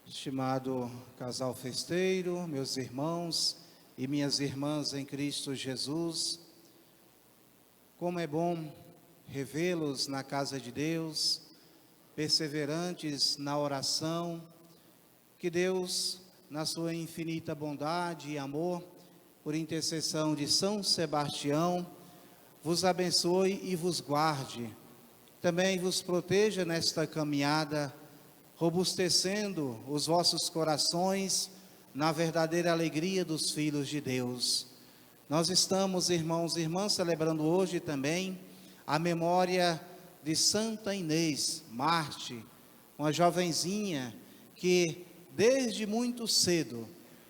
Estimado casal festeiro, meus irmãos e minhas irmãs em Cristo Jesus, como é bom revê-los na casa de Deus, perseverantes na oração. Que Deus, na sua infinita bondade e amor, por intercessão de São Sebastião, vos abençoe e vos guarde. Também vos proteja nesta caminhada, robustecendo os vossos corações na verdadeira alegria dos filhos de Deus. Nós estamos, irmãos e irmãs, celebrando hoje também a memória de Santa Inês, Marte, uma jovenzinha que desde muito cedo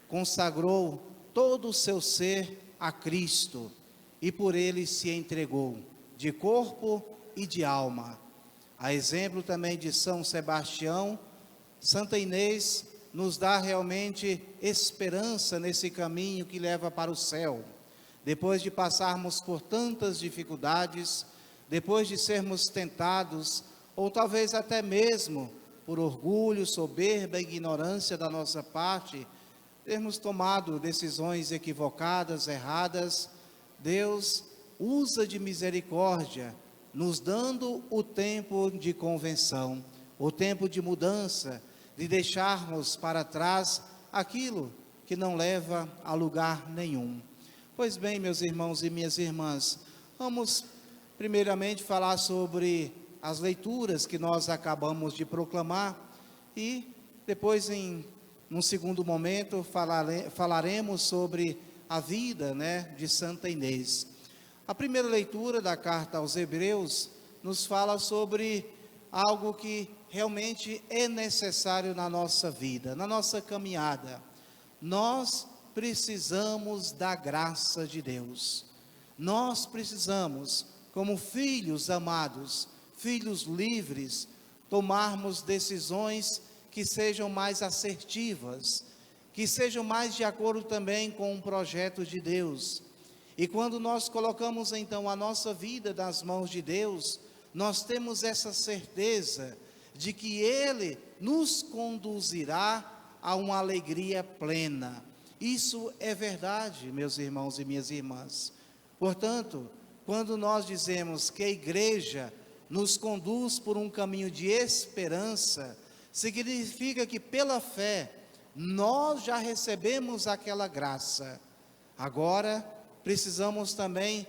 consagrou todo o seu ser a Cristo e por ele se entregou de corpo e de alma. A exemplo também de São Sebastião, Santa Inês nos dá realmente esperança nesse caminho que leva para o céu. Depois de passarmos por tantas dificuldades, depois de sermos tentados, ou talvez até mesmo por orgulho, soberba e ignorância da nossa parte, termos tomado decisões equivocadas, erradas, Deus usa de misericórdia, nos dando o tempo de convenção, o tempo de mudança, de deixarmos para trás aquilo que não leva a lugar nenhum. Pois bem, meus irmãos e minhas irmãs, vamos primeiramente falar sobre as leituras que nós acabamos de proclamar e depois, num segundo momento, falaremos sobre a vida, de Santa Inês. A primeira leitura da carta aos Hebreus nos fala sobre algo que realmente é necessário na nossa vida, na nossa caminhada. Nós precisamos da graça de Deus. Nós precisamos, como filhos amados, filhos livres, tomarmos decisões que sejam mais assertivas, que sejam mais de acordo também com o projeto de Deus. E quando nós colocamos então a nossa vida nas mãos de Deus, nós temos essa certeza de que Ele nos conduzirá a uma alegria plena. Isso é verdade, meus irmãos e minhas irmãs. Portanto, quando nós dizemos que a igreja nos conduz por um caminho de esperança, significa que pela fé nós já recebemos aquela graça. Agora precisamos também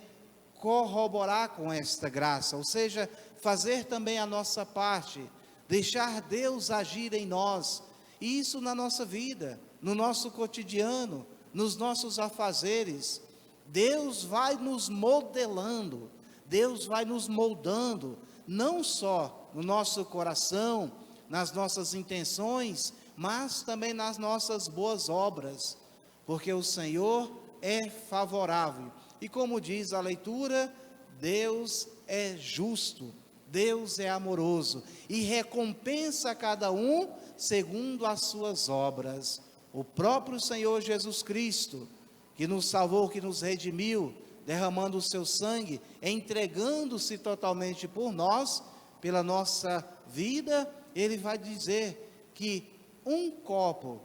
corroborar com esta graça, ou seja, fazer também a nossa parte, deixar Deus agir em nós, e isso na nossa vida, no nosso cotidiano, nos nossos afazeres. Deus vai nos modelando, Deus vai nos moldando, não só no nosso coração, nas nossas intenções, mas também nas nossas boas obras, porque o Senhor é favorável, e como diz a leitura, Deus é justo, Deus é amoroso, e recompensa a cada um segundo as suas obras. O próprio Senhor Jesus Cristo, que nos salvou, que nos redimiu, derramando o seu sangue, entregando-se totalmente por nós, pela nossa vida, Ele vai dizer que um copo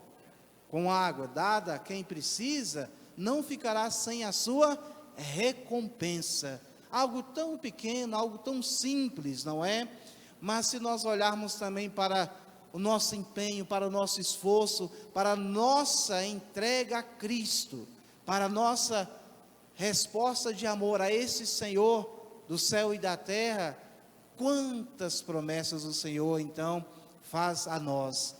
com água dada a quem precisa, não ficará sem a sua recompensa. Algo tão pequeno, algo tão simples, não é? Mas se nós olharmos também para o nosso empenho, para o nosso esforço, para a nossa entrega a Cristo, para a nossa resposta de amor a esse Senhor do céu e da terra, quantas promessas o Senhor então faz a nós,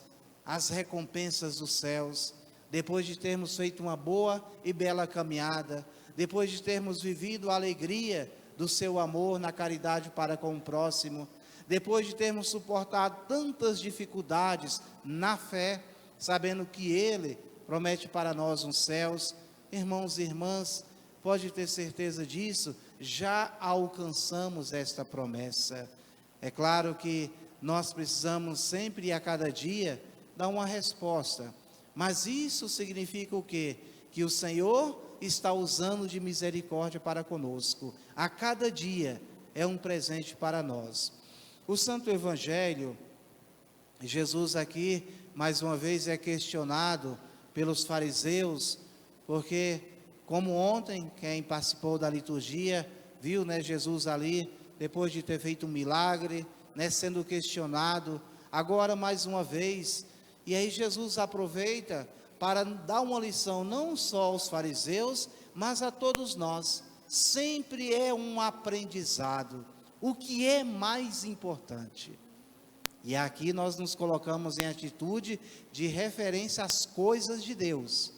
as recompensas dos céus. Depois de termos feito uma boa e bela caminhada, depois de termos vivido a alegria do seu amor na caridade para com o próximo, depois de termos suportado tantas dificuldades na fé, sabendo que Ele promete para nós uns céus, irmãos e irmãs, pode ter certeza disso, já alcançamos esta promessa. É claro que nós precisamos sempre e a cada dia dar uma resposta, mas isso significa o quê? Que o Senhor está usando de misericórdia para conosco. A cada dia é um presente para nós. O Santo Evangelho, Jesus aqui mais uma vez é questionado pelos fariseus, porque como ontem, quem participou da liturgia, viu, né, Jesus ali, depois de ter feito um milagre, né, sendo questionado, agora mais uma vez, e aí Jesus aproveita para dar uma lição não só aos fariseus, mas a todos nós. Sempre é um aprendizado. O que é mais importante? E aqui nós nos colocamos em atitude de referência às coisas de Deus,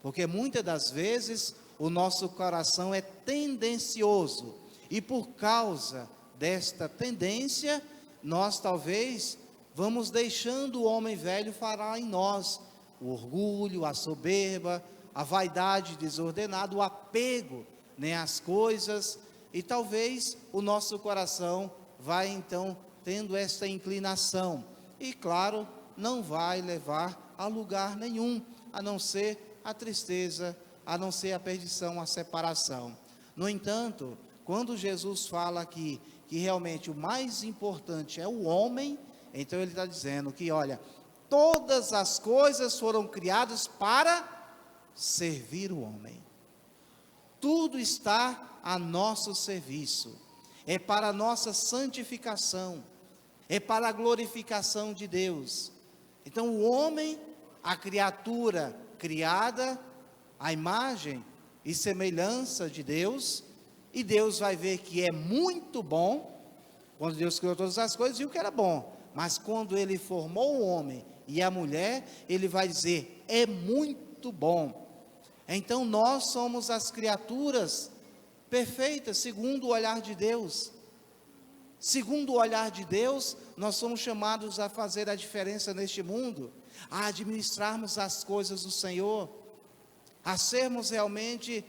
porque muitas das vezes o nosso coração é tendencioso, e por causa desta tendência, nós talvez vamos deixando o homem velho falar em nós, o orgulho, a soberba, a vaidade desordenada, o apego, né, às coisas, e talvez o nosso coração vai então tendo esta inclinação, e claro, não vai levar a lugar nenhum, a não ser a tristeza, a não ser a perdição, a separação. No entanto, quando Jesus fala aqui que realmente o mais importante é o homem, então ele está dizendo que, olha, todas as coisas foram criadas para servir o homem. Tudo está a nosso serviço, é para a nossa santificação, é para a glorificação de Deus. Então o homem, a criatura criada, a imagem e semelhança de Deus, e Deus vai ver que é muito bom, quando Deus criou todas as coisas, viu que era bom, mas quando Ele formou o homem e a mulher, Ele vai dizer, é muito bom. Então nós somos as criaturas perfeitas, segundo o olhar de Deus. Segundo o olhar de Deus, nós somos chamados a fazer a diferença neste mundo, a administrarmos as coisas do Senhor, a sermos realmente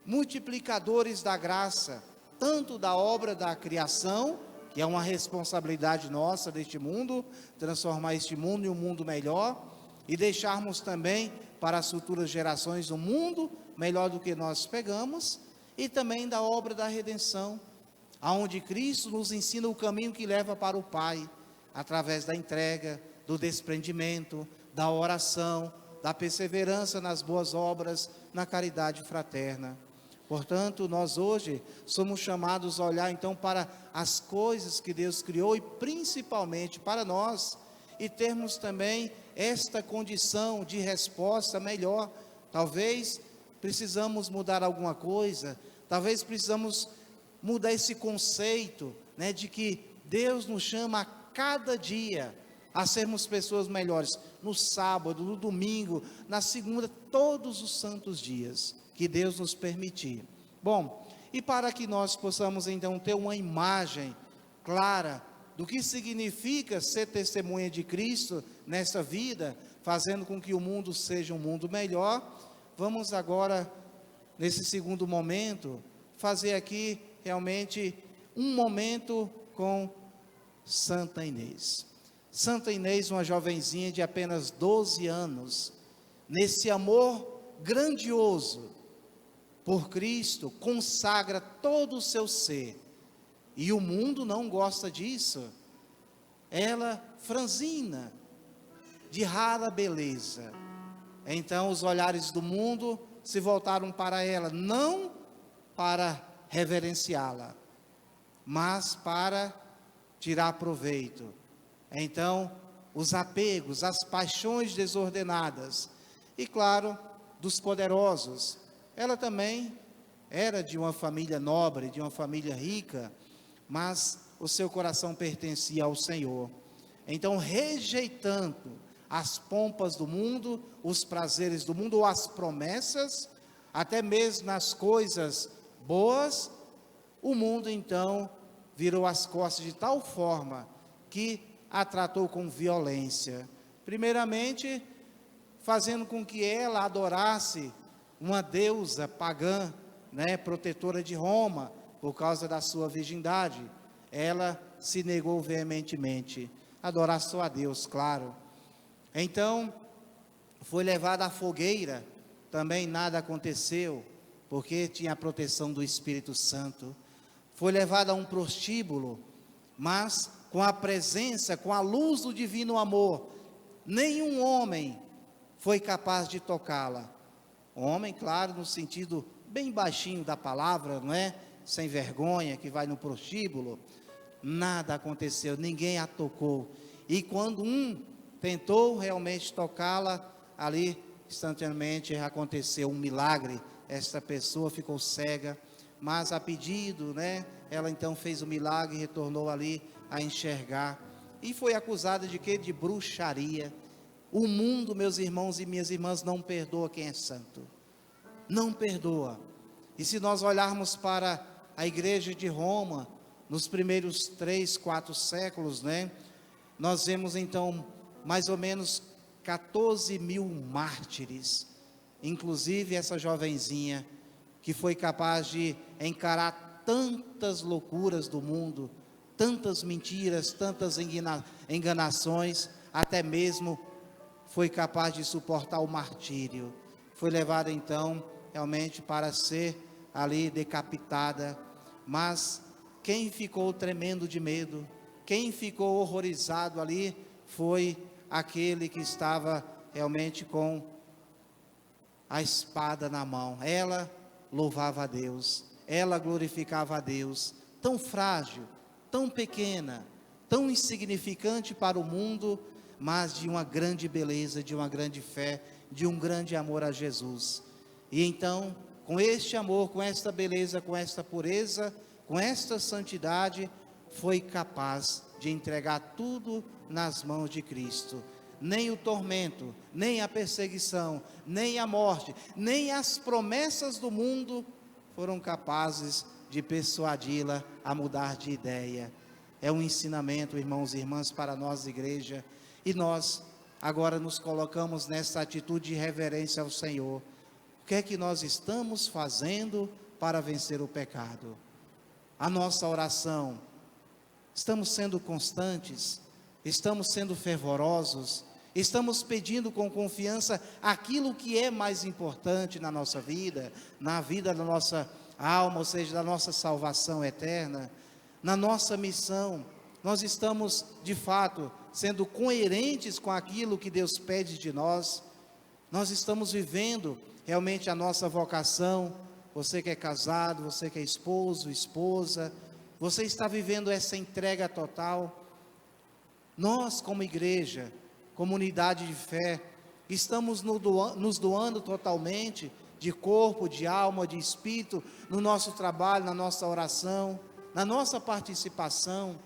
multiplicadores da graça, tanto da obra da criação, que é uma responsabilidade nossa deste mundo, transformar este mundo em um mundo melhor, e deixarmos também para as futuras gerações um mundo melhor do que nós pegamos, e também da obra da redenção, aonde Cristo nos ensina o caminho que leva para o Pai, através da entrega, do desprendimento, da oração, da perseverança nas boas obras, na caridade fraterna. Portanto, nós hoje somos chamados a olhar então para as coisas que Deus criou e principalmente para nós, e termos também esta condição de resposta melhor. Talvez precisamos mudar alguma coisa, talvez precisamos mudar esse conceito, né, de que Deus nos chama a cada dia a sermos pessoas melhores, no sábado, no domingo, na segunda, todos os santos dias que Deus nos permitir. Bom, e para que nós possamos então ter uma imagem clara do que significa ser testemunha de Cristo nessa vida, fazendo com que o mundo seja um mundo melhor, vamos agora, nesse segundo momento, fazer aqui realmente um momento com Santa Inês. Santa Inês, uma jovenzinha de apenas 12 anos, nesse amor grandioso por Cristo, consagra todo o seu ser, e o mundo não gosta disso. Ela, franzina, de rara beleza, então os olhares do mundo se voltaram para ela, não para reverenciá-la, mas para tirar proveito. Então, os apegos, as paixões desordenadas, e claro, dos poderosos. Ela também era de uma família nobre, de uma família rica, mas o seu coração pertencia ao Senhor. Então, rejeitando as pompas do mundo, os prazeres do mundo, ou as promessas, até mesmo as coisas boas, o mundo então virou as costas de tal forma que a tratou com violência. Primeiramente, fazendo com que ela adorasse uma deusa pagã, né, protetora de Roma, por causa da sua virgindade. Ela se negou veementemente, adorar só a Deus, claro. Então, foi levada à fogueira, também nada aconteceu, porque tinha a proteção do Espírito Santo. Foi levada a um prostíbulo, mas com a presença, com a luz do divino amor, nenhum homem foi capaz de tocá-la. Homem, claro, no sentido bem baixinho da palavra, não é? Sem vergonha, que vai no prostíbulo. Nada aconteceu, ninguém a tocou. E quando um tentou realmente tocá-la, ali instantaneamente aconteceu um milagre. Esta pessoa ficou cega, mas a pedido, né? Ela então fez o milagre e retornou ali a enxergar. E foi acusada de quê? De bruxaria. O mundo, meus irmãos e minhas irmãs, não perdoa quem é santo. Não perdoa. E se nós olharmos para a igreja de Roma, nos primeiros 3, 4 séculos, né? Nós vemos então mais ou menos 14 mil mártires. Inclusive essa jovenzinha que foi capaz de encarar tantas loucuras do mundo, tantas mentiras, tantas enganações, até mesmo foi capaz de suportar o martírio. Foi levada então realmente para ser ali decapitada. Mas quem ficou tremendo de medo, quem ficou horrorizado ali, foi aquele que estava realmente com a espada na mão. Ela louvava a Deus, ela glorificava a Deus, tão frágil, tão pequena, tão insignificante para o mundo, mas de uma grande beleza, de uma grande fé, de um grande amor a Jesus. E então, com este amor, com esta beleza, com esta pureza, com esta santidade, foi capaz de entregar tudo nas mãos de Cristo. Nem o tormento, nem a perseguição, nem a morte, nem as promessas do mundo foram capazes de persuadi-la a mudar de ideia. É um ensinamento, irmãos e irmãs, para nós, igreja, e nós agora nos colocamos nessa atitude de reverência ao Senhor. O que é que nós estamos fazendo para vencer o pecado? A nossa oração, estamos sendo constantes, estamos sendo fervorosos, estamos pedindo com confiança aquilo que é mais importante na nossa vida, na vida da nossa alma, ou seja, da nossa salvação eterna, na nossa missão. Nós estamos, de fato, sendo coerentes com aquilo que Deus pede de nós. Nós estamos vivendo realmente a nossa vocação. Você que é casado, você que é esposo, esposa, você está vivendo essa entrega total. Nós, como igreja, comunidade de fé, estamos nos doando totalmente, de corpo, de alma, de espírito, no nosso trabalho, na nossa oração, na nossa participação.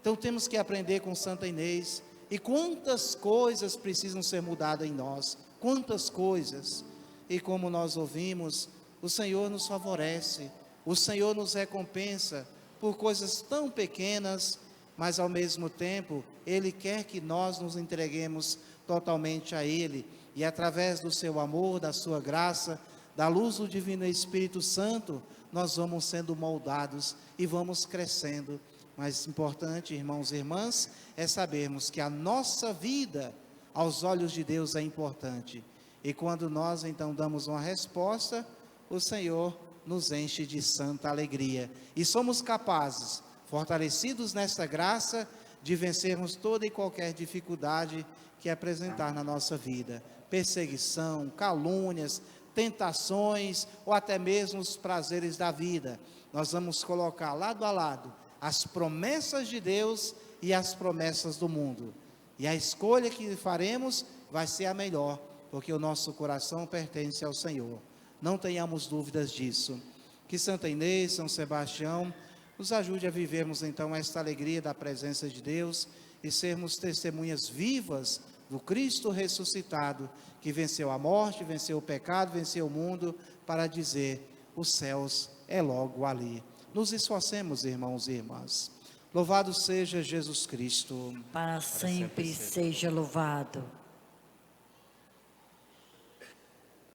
Então temos que aprender com Santa Inês. E quantas coisas precisam ser mudadas em nós, quantas coisas. E como nós ouvimos, o Senhor nos favorece, o Senhor nos recompensa por coisas tão pequenas, mas ao mesmo tempo, Ele quer que nós nos entreguemos totalmente a Ele, e através do seu amor, da sua graça, da luz do Divino Espírito Santo, nós vamos sendo moldados e vamos crescendo. Mas importante, irmãos e irmãs, é sabermos que a nossa vida, aos olhos de Deus, é importante. E quando nós então damos uma resposta, o Senhor nos enche de santa alegria. E somos capazes, fortalecidos nesta graça, de vencermos toda e qualquer dificuldade que apresentar na nossa vida. Perseguição, calúnias, tentações, ou até mesmo os prazeres da vida. Nós vamos colocar lado a lado as promessas de Deus e as promessas do mundo. E a escolha que faremos vai ser a melhor, porque o nosso coração pertence ao Senhor. Não tenhamos dúvidas disso. Que Santa Inês, São Sebastião, nos ajude a vivermos então esta alegria da presença de Deus e sermos testemunhas vivas do Cristo ressuscitado, que venceu a morte, venceu o pecado, venceu o mundo, para dizer: os céus é logo ali. Nos esforcemos, irmãos e irmãs. Louvado seja Jesus Cristo. Para sempre seja louvado.